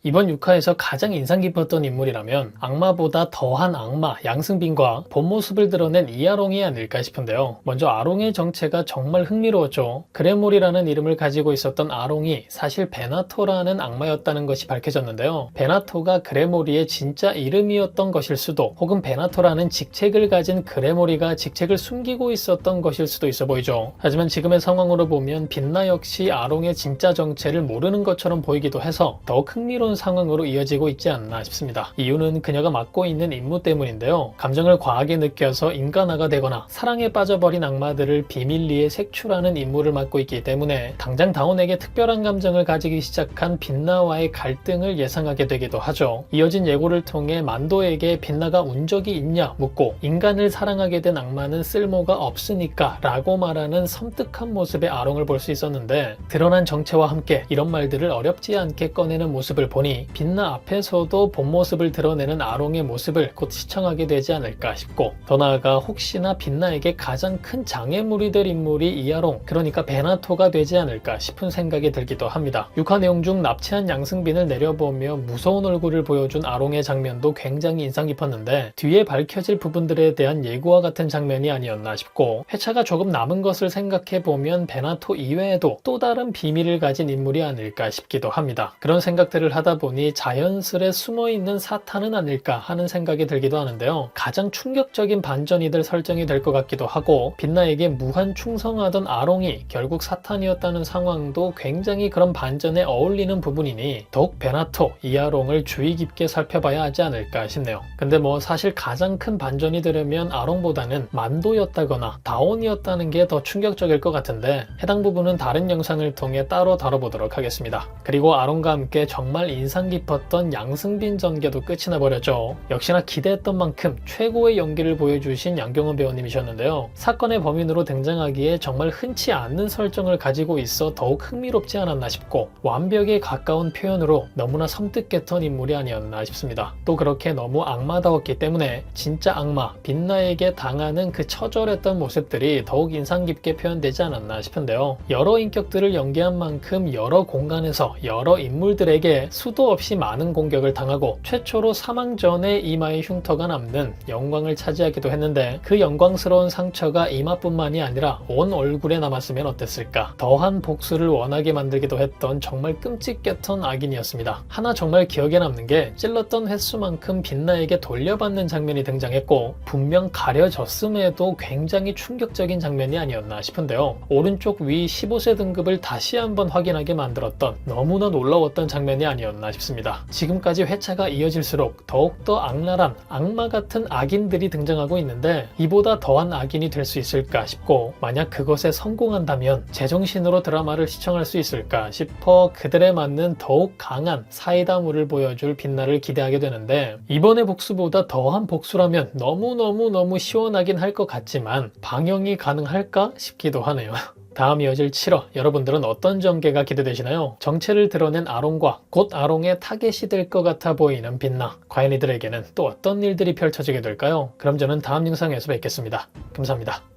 이번 6화에서 가장 인상 깊었던 인물이라면 악마보다 더한 악마 양승빈과 본 모습을 드러낸 이아롱이 아닐까 싶은데요. 먼저 아롱의 정체가 정말 흥미로웠죠. 그레몰이라는 이름을 가지고 있었던 아롱이 사실 베나토라는 악마였다는 것이 밝혀졌는데요. 베나토가 그레몰이의 진짜 이름이었던 것일 수도, 혹은 베나토라는 직책을 가진 그레몰이가 직책을 숨기고 있었던 것일 수도 있어 보이죠. 하지만 지금의 상황으로 보면 빛나 역시 아롱의 진짜 정체를 모르는 것처럼 보이기도 해서 더욱 흥미로운 상황으로 이어지고 있지 않나 싶습니다. 이유는 그녀가 맡고 있는 임무 때문인데요. 감정을 과하게 느껴서 인간화가 되거나 사랑에 빠져버린 악마들을 비밀리에 색출하는 임무를 맡고 있기 때문에 당장 다온에게 특별한 감정을 가지기 시작한 빛나와의 갈등을 예상하게 되기도 하죠. 이어진 예고를 통해 만도에게 빛나가 운 적이 있냐 묻고 인간을 사랑하게 된 악마는 쓸모가 없으니까 라고 말하는 섬뜩한 모습의 아롱을 볼 수 있었는데, 드러난 정체와 함께 이런 말들을 어렵지 않게 꺼내는 모습을 보니 빛나 앞에서도 본 모습을 드러내는 아롱의 모습을 곧 시청하게 되지 않을까 싶고, 더 나아가 혹시나 빛나에게 가장 큰 장애물이 될 인물이 이아롱, 그러니까 베나토가 되지 않을까 싶은 생각이 들기도 합니다. 6화 내용 중 납치한 양승빈을 내려보며 무서운 얼굴을 보여준 아롱의 장면도 굉장히 인상 깊었는데, 뒤에 밝혀질 부분들에 대한 예고와 같은 장면이 아니었나 싶고, 회차가 조금 남은 것을 생각해보면 베나토 이외에도 또 다른 비밀을 가진 인물이 아닐까 싶기도 합니다. 그런 생각들을 하다 보니 자연스레 숨어있는 사탄은 아닐까 하는 생각이 들기도 하는데요. 가장 충격적인 반전이 될 설정이 될 것 같기도 하고, 빛나에게 무한 충성하던 아롱이 결국 사탄이었다는 상황도 굉장히 그런 반전에 어울리는 부분이니 더욱 베나토, 이아롱을 주의 깊게 살펴봐야 하지 않을까 싶네요. 근데 뭐 사실 가장 큰 반전이 되려면 아롱보다는 만도였다거나 다온이었다는 게 더 충격적일 것 같은데, 해당 부분은 다른 영상을 통해 따로 다뤄보도록 하겠습니다. 그리고 아롱과 함께 정말 인상 깊었던 양승빈 전개도 끝이 나버렸죠. 역시나 기대했던 만큼 최고의 연기를 보여주신 양경은 배우님이셨는데요. 사건의 범인으로 등장하기에 정말 흔치 않는 설정을 가지고 있어 더욱 흥미롭지 않았나 싶고, 완벽에 가까운 표현으로 너무나 섬뜩했던 인물이 아니었나 싶습니다. 또 그렇게 너무 악마다웠기 때문에 진짜 악마 빛나에게 당하는 그 처절했던 모습들이 더욱 인상 깊게 표현되지 않았나 싶은데요. 여러 인격들을 연기한 만큼 여러 공간에서 여러 인물들에게 수도 없이 많은 공격을 당하고 최초로 사망 전에 이마에 흉터가 남는 영광을 차지하기도 했는데, 그 영광스러운 상처가 이마뿐만이 아니라 온 얼굴에 남았으면 어땠을까. 더한 복수를 원하게 만들기도 했던 정말 끔찍했던 악인이었습니다. 하나 정말 기억에 남는 게, 찔렀던 횟수만큼 빛나에게 돌려받는 장면이 등장했고, 분명 가려졌음에도 굉장히 충격적인 장면이 아니었나 싶은데요. 오른쪽 위 15세 등급을 다시 한번 확인하게 만들었던 너무나 놀라웠던 장면이 아니었나 싶습니다. 지금까지 회차가 이어질수록 더욱더 악랄한 악마 같은 악인들이 등장하고 있는데, 이보다 더한 악인이 될 수 있을까 싶고, 만약 그것에 성공한다면 제정신으로 드라마를 시청할 수 있을까 싶어 그들에 맞는 더욱 강한 사이다물을 보여줄 빛나를 기대하게 되는데, 이번의 복수보다 더한 복수라면 너무 시원하긴 할 것 같지만 방영이 가능할까 싶기도 하네요. 다음 이어질 7화, 여러분들은 어떤 전개가 기대되시나요? 정체를 드러낸 아롱과 곧 아롱의 타겟이 될 것 같아 보이는 빛나, 과연 이들에게는 또 어떤 일들이 펼쳐지게 될까요? 그럼 저는 다음 영상에서 뵙겠습니다. 감사합니다.